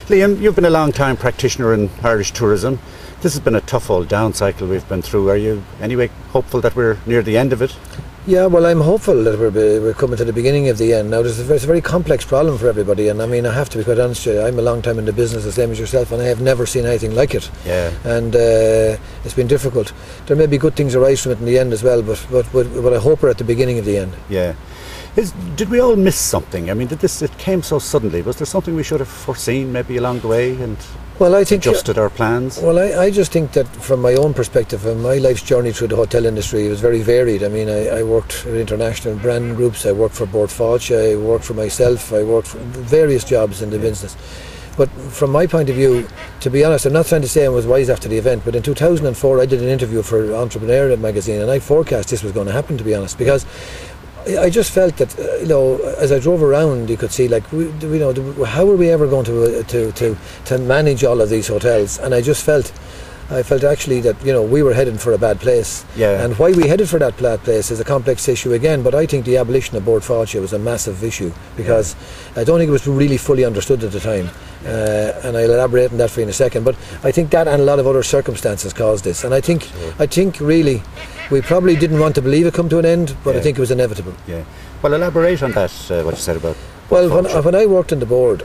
Liam, you've been a long time practitioner in Irish tourism. This has been a tough old down cycle we've been through. Are you anyway hopeful that we're near the end of it? Yeah, well, I'm hopeful that we're coming to the beginning of the end. Now, it's a very complex problem for everybody, and I mean, I have to be quite honest with you, I'm a long time in the business, the same as yourself, and I have never seen anything like it. Yeah. And it's been difficult. There may be good things arise from it in the end as well, but I hope we're at the beginning of the end. Yeah. Did we all miss something? I mean, it came so suddenly. Was there something we should have foreseen maybe along the way and adjusted our plans? Well, I just think that from my own perspective, from my life's journey through the hotel industry, it was very varied. I mean, I worked with international brand groups, I worked for Bord Fáilte, I worked for myself, I worked for various jobs in the business. But from my point of view, to be honest, I'm not trying to say I was wise after the event, but in 2004 I did an interview for Entrepreneur magazine, and I forecast this was going to happen, to be honest, because I just felt that, as I drove around, you could see, like, how are we ever going to manage all of these hotels? And I felt actually that, we were heading for a bad place. Yeah. And why we headed for that bad place is a complex issue again, but I think the abolition of Bord Fáilte was a massive issue, because I don't think it was really fully understood at the time. And I'll elaborate on that for you in a second, but I think that and a lot of other circumstances caused this. And I think really we probably didn't want to believe it come to an end, but I think it was inevitable. Yeah. Well, elaborate on that, what you said about... Well, when I worked on the board,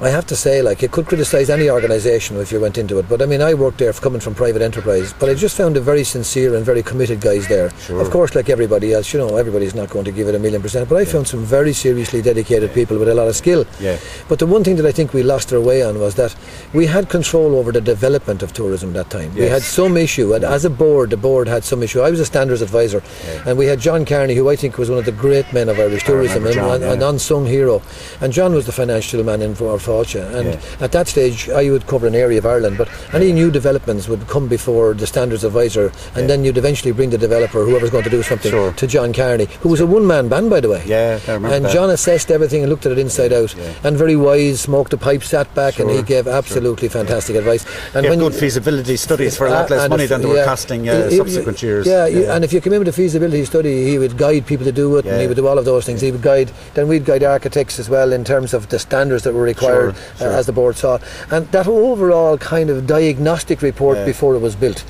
I have to say, like, you could criticise any organisation if you went into it, but I mean, I worked there coming from private enterprise, but I just found a very sincere and very committed guys there. Sure. Of course, like everybody else, everybody's not going to give it 1,000,000%, but I found some very seriously dedicated people with a lot of skill. Yeah. But the one thing that I think we lost our way on was that we had control over the development of tourism that time. Yes. We had some issue, and as a board, the board had some issue. I was a standards advisor, and we had John Carney, who I think was one of the great men of Irish tourism, an unsung hero. And John was the financial man in Bord Fáilte, and at that stage I would cover an area of Ireland, but any new developments would come before the standards advisor, and then you'd eventually bring the developer, whoever's going to do something, to John Carney, who was a one-man band, by the way. Yeah, I remember and that. John assessed everything and looked at it inside out, and very wise, smoked a pipe, sat back, and he gave absolutely fantastic advice. And when good feasibility studies for a lot less money than they were costing subsequent years. And if you come in with a feasibility study, he would guide people to do it, and he would do all of those things. He would guide, then we'd guide architects as well in terms of the standards that were required as the board saw. And that overall kind of diagnostic report before it was built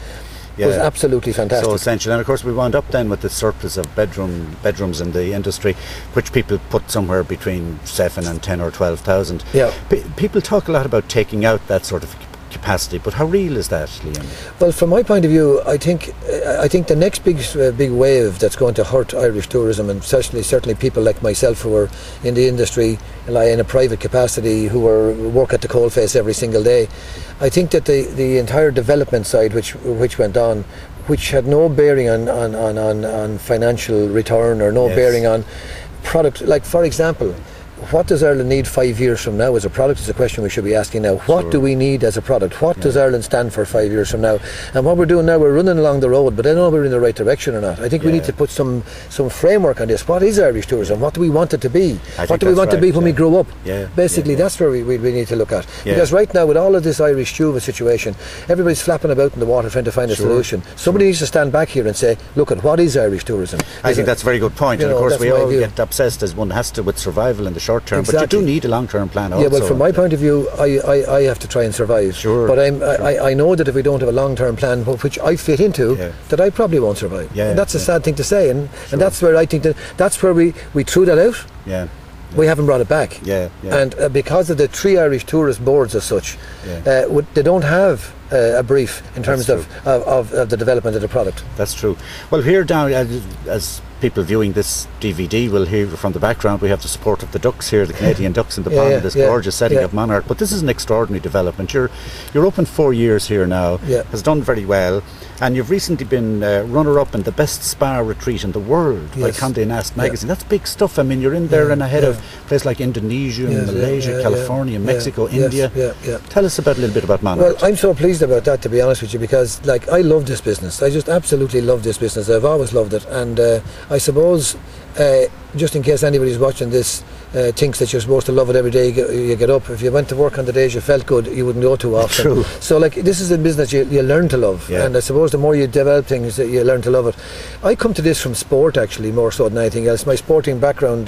was absolutely fantastic. So essential. And of course we wound up then with the surplus of bedrooms in the industry, which people put somewhere between 7 and 10 or 12,000. Yeah. People talk a lot about taking out that sort of capacity, but how real is that, Liam? Well, from my point of view, I think the next big wave that's going to hurt Irish tourism, and certainly people like myself who are in the industry, like in a private capacity, who work at the coalface every single day, I think that the entire development side which went on, which had no bearing on financial return or no bearing on product, like for example, what does Ireland need 5 years from now as a product is a question we should be asking now. What do we need as a product? What does Ireland stand for 5 years from now? And what we're doing now, we're running along the road, but I don't know if we're in the right direction or not. I think we need to put some framework on this. What is Irish tourism? What do we want it to be? What do we want to be when we grow up? Basically, that's where we need to look at. Because right now, with all of this Irish Tuva situation, everybody's flapping about in the water trying to find a solution. Somebody needs to stand back here and say, look at what is Irish tourism? I think that's a very good point. And of course, we all get obsessed, as one has to, with survival in the short term. Exactly. But you do need a long-term plan also. Yeah, well, from my point of view, I have to try and survive. Sure. But I know that if we don't have a long-term plan, which I fit into, that I probably won't survive. Yeah, and that's a sad thing to say. And that's where I think that's where we threw that out. Yeah. We haven't brought it back. And because of the 3 Irish tourist boards as such, they don't have a brief in terms of the development of the product. That's true. Well, here down, as people viewing this DVD will hear from the background, we have the support of the ducks here, the Canadian ducks in the pond, this gorgeous setting of Monart. But this is an extraordinary development. You're open 4 years here now, has done very well, and you've recently been runner-up in the best spa retreat in the world by Condé Nast magazine. That's big stuff. I mean, you're in there and ahead of places like Indonesia, Malaysia, California, Mexico, India. Tell us a little bit about Monart. Well, I'm so pleased about that, to be honest with you, because like I love this business. I just absolutely love this business. I've always loved it, and I suppose just in case anybody's watching this thinks that you're supposed to love it every day you get up. If you went to work on the days you felt good, you wouldn't go too often. True. So like, this is a business you learn to love, and I suppose the more you develop things, you learn to love it. I come to this from sport, actually, more so than anything else. My sporting background,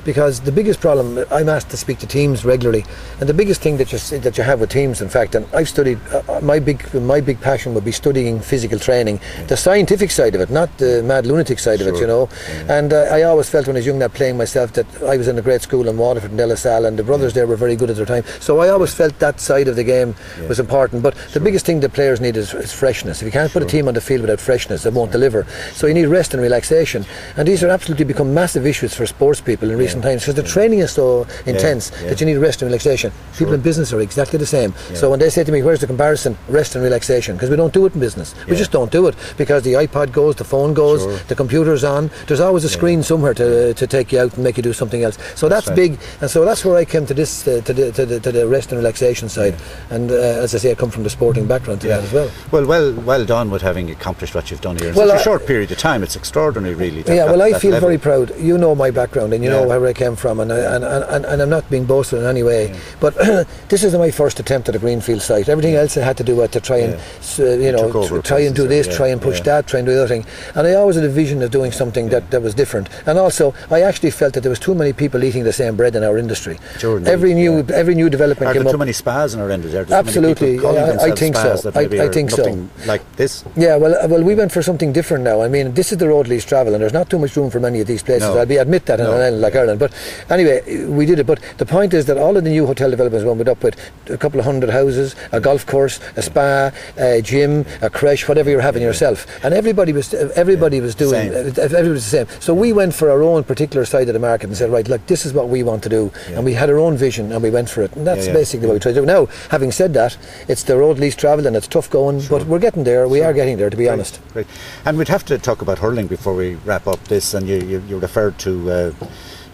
because the biggest problem, I'm asked to speak to teams regularly, and the biggest thing that you have with teams, in fact, and I've studied, my big passion would be studying physical training, the scientific side of it, not the mad lunatic side of it, you know. And I always felt when I was young, that playing myself, that I was in a great school in Waterford and De La Salle, and the brothers there were very good at their time. So I always felt that side of the game was important. But the biggest thing that players need is freshness. If you can't put a team on the field without freshness, they won't deliver. So you need rest and relaxation. And these are absolutely become massive issues for sports people in recent times, because the training is so intense that you need rest and relaxation. People in business are exactly the same. So when they say to me, where's the comparison? Rest and relaxation. Because we don't do it in business. We just don't do it, because the iPod goes, the phone goes, the computer's on. There's always a screen somewhere to take you out and make you do something else. So that's big, and so that's where I came to this, to the rest and relaxation side. And as I say, I come from the sporting background to that as well. Well done with having accomplished what you've done here in such a short period of time. It's extraordinary, really. I feel very proud. You know my background, and you know where I came from, and I'm not being boastful in any way. But this is my first attempt at a greenfield site. Everything else I had to do to try and try and do this, try and push that, try and do the other thing. And I always had a vision of doing something that was different. And also, I actually felt that there was too many people eating the same bread in our industry. Sure, every new development came up. Are there too many spas in our industry? Absolutely, I think so. I think so. Like this? Yeah, well, we went for something different now. I mean, this is the road least travel, and there's not too much room for many of these places. I'll admit that in an island like Ireland. But anyway, we did it. But the point is that all of the new hotel developments went up with a couple of hundred houses, a golf course, a spa, a gym, a creche, whatever you're having yourself, and everybody was doing everybody was the same. So we went for our own particular side of the market and said, right, look, this is what we want to do, and we had our own vision and we went for it, and that's basically what we tried to do. Now, having said that, it's the road least travelled and it's tough going, but we're getting there. We are getting there, to be honest. Great. And we'd have to talk about hurling before we wrap up this. And you referred to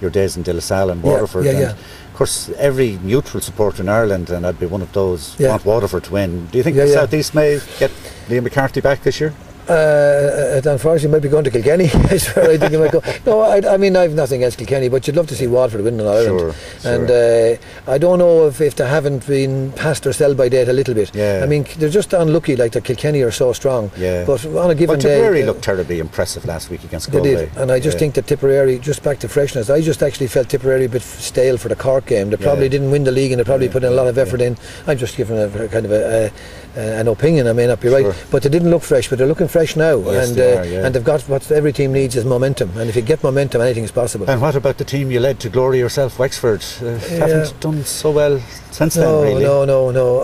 your days in De La Salle and Waterford. Of course, every neutral supporter in Ireland, and I'd be one of those, want Waterford to win. Do you think the South East may get Liam McCarthy back this year? Unfortunately, might be going to Kilkenny. I swear, I think he might go. No, I mean, I've nothing against Kilkenny, but you'd love to see Waterford win in Ireland. And I don't know if they haven't been past their sell-by date a little bit. I mean, they're just unlucky, like the Kilkenny are so strong. But on a given day, Tipperary looked terribly impressive last week against Galway. They did, and I just think that Tipperary, just back to freshness, I just actually felt Tipperary a bit stale for the Cork game. They probably didn't win the league, and they probably put in a lot of effort in. I'm just giving a kind of an opinion. I may not be right, but they didn't look fresh, but they're looking fresh now. And they've got what every team needs is momentum, and if you get momentum, anything is possible. And what about the team you led to glory yourself, Wexford? Haven't done so well since then, really. No.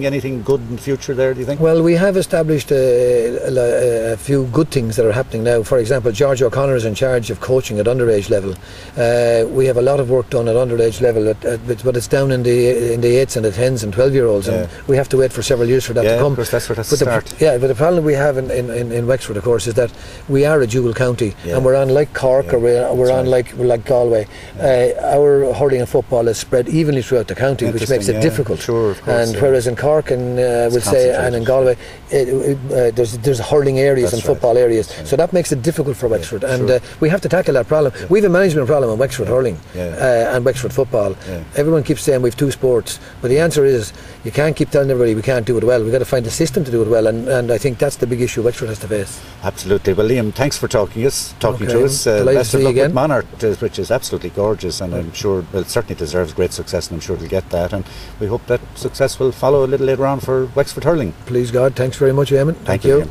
Anything good in the future there, do you think? Well, we have established a few good things that are happening now. For example, George O'Connor is in charge of coaching at underage level. We have a lot of work done at underage level, but it's down in the 8s and the 10s and 12-year-olds, and we have to wait for several years for that to come. Of course, that's where that's to start. But the problem we have in Wexford, of course, is that we are a dual county, and we're on like Cork, or we're on like Galway. Our hurling and football is spread evenly throughout the county, which makes it difficult. Sure, of course, and whereas in Cork and and in Galway, there's hurling areas and football areas, so that makes it difficult for Wexford, and we have to tackle that problem. We have a management problem in Wexford hurling and Wexford football. Everyone keeps saying we've two sports, but the answer is you can't keep telling everybody we can't do it well. We've got to find a system to do it well, and I think that's the big issue Wexford has to face. Absolutely. Well, Liam, thanks for talking to us. Best of luck with Monart, which is absolutely gorgeous, and I'm sure it certainly deserves great success, and I'm sure it'll get that, and we hope that success will follow a little later on for Wexford hurling. Please God. Thanks very much, Eamon. Thank you. Liam.